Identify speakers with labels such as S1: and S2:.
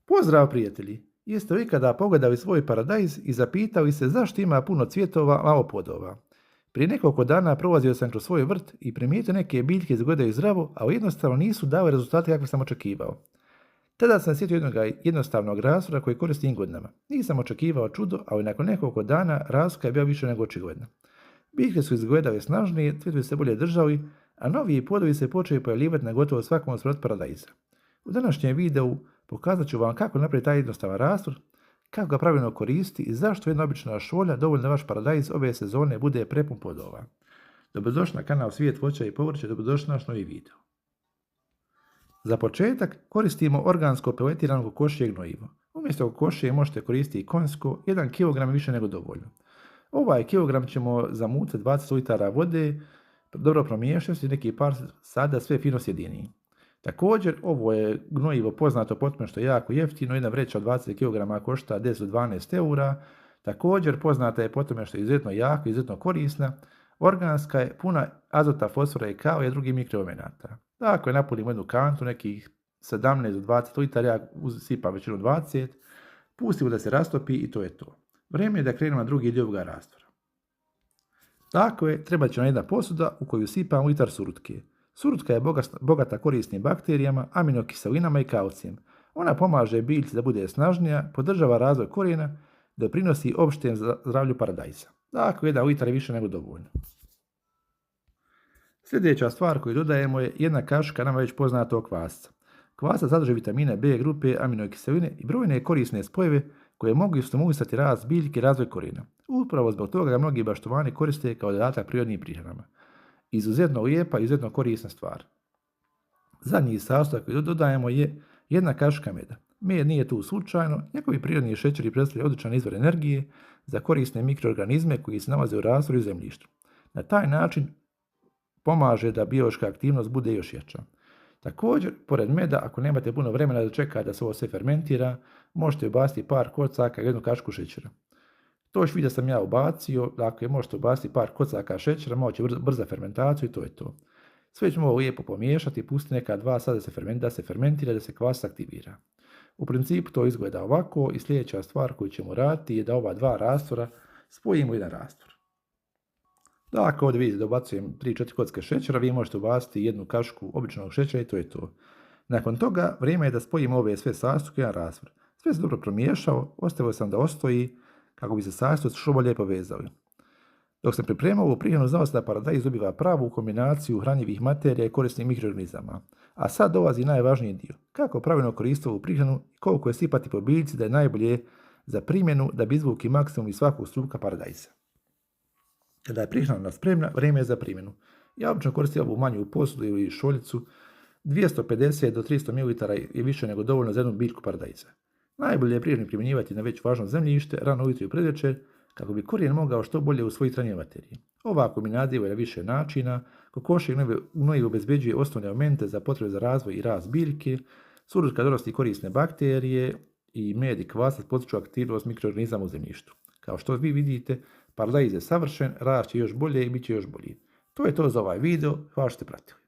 S1: Pozdrav prijatelji! Jeste li ikada pogledali svoj paradajz i zapitali se zašto ima puno cvjetova, malo plodova? Prije nekoliko dana prolazio sam kroz svoj vrt i primijetio neke biljke izgledaju zdravo, ali jednostavno nisu dale rezultate kakve sam očekivao. Tada sam sjetio jednog jednostavnog rastora koji koristim godinama. Nisam očekivao čudo, ali nakon nekoliko dana raska je bio više nego očigledna. Biljke su izgledale snažnije, cvjetovi se bolje držali, a novi plodovi se počeli pojavljivati na gotovo svakom svrtu paradajza. U današnjem videu pokazat ću vam kako napraviti taj jednostavan rastor, kako ga pravilno koristiti i zašto jedna obična šolja dovoljna da vaš paradajz ove sezone bude prepun plodova. Dobrodošli na kanal Svijet voća i povrća, dobrodošli na naš novi video. Za početak koristimo organsko peletirano kokošje gnojivo. Umjesto kokošije možete koristiti i konjsko, 1 kg je više nego dovoljno. Ovaj kilogram ćemo zamucati 20 litara vode, dobro promiješati neki par sati da sve fino sjedini. Također, ovo je gnojivo poznato po tome što je jako jeftino, jedna vreća od 20 kg košta 10 do 12 eura. Također, poznata je po tome što je izuzetno jaka, izuzetno korisna. Organska je puna azota, fosfora i kalija i drugih mikroelemenata. Dakle, napunimo jednu kantu, nekih 17 do 20 litara, ja sipam većinu 20, pustimo da se rastopi i to je to. Vrijeme je da krenemo na drugi dio ovoga rastvora. Dakle, treba će nam jedna posuda u koju sipamo litar surutke. Surutka je bogata korisnim bakterijama, aminokiselinama i kalcijem. Ona pomaže biljci da bude snažnija, podržava razvoj korijena, doprinosi opštem zdravlju paradajza. Dakle, 1 litar je više nego dovoljno. Sljedeća stvar koju dodajemo je 1 kašika nama već poznatog kvasca. Kvasac sadrži vitamine B grupe, aminokiseline i brojne korisne spojeve koje mogu stimulisati rast biljke i razvoj korijena. Upravo zbog toga ga mnogi baštovani koriste kao dodatak prirodnim prehranama. Izuzetno lijepa i izuzetno korisna stvar. Zadnji sastojak koji dodajemo je 1 kašika meda. Med nije tu slučajno, njegovi prirodni šećeri predstavljaju odličan izvor energije za korisne mikroorganizme koji se nalaze u rastvoru i zemljištu. Na taj način pomaže da biološka aktivnost bude još jača. Također, pored meda, ako nemate puno vremena da čekate da se ovo sve fermentira, možete ubaciti par kocaka i 1 kašku šećera. To još vidio sam ja ubacio, dakle možete ubaciti par kocaka šećera, malo će brza fermentaciju i to je to. Sve ćemo ovo lijepo pomiješati i pustiti neka 2 sata da se fermentira, da se kvasac aktivira. U principu to izgleda ovako i sljedeća stvar koju ćemo raditi je da ova 2 rastvora spojimo u jedan rastvor. Dakle, ovdje vidite da ubacujem 3-4 kocke šećera, vi možete ubaciti 1 kašku običnog šećera i to je to. Nakon toga vrijeme je da spojimo ove sve sastojke u jedan rastvor. Sve se dobro promiješao, ostavio sam da ostoji kako bi se sastojci što bolje povezali. Dok sam pripremao ovu prihranu, znao sam da paradajz dobiva pravu kombinaciju hranjivih materija i korisnih mikroorganizama. A sad dolazi najvažniji dio. Kako pravilno koristiti ovu prihranu i koliko je sipati po biljci da je najbolje za primjenu da bi izvukli maksimum iz svakog struka paradajza. Kada je prihrana spremna, vrijeme je za primjenu. Ja obično koristim ovu manju posudu ili šoljicu. 250 do 300 ml je više nego dovoljno za jednu biljku paradajza. Najbolje je prirodno primjenjivati na već važno zemljište, rano ujutro i predvečer, kako bi korijen mogao što bolje usvojiti hranjive materije. Ova kombinacija je na više načina. Kokošje gnojivo obezbeđuje osnovne elemente za potrebe za razvoj i rast biljke, surutka donosi korisne bakterije i med i kvasac potiču aktivnost mikroorganizama u zemljištu. Kao što vi vidite, paradajz je savršen, rast će još bolje i bit će još bolji. To je to za ovaj video, hvala što ste pratili.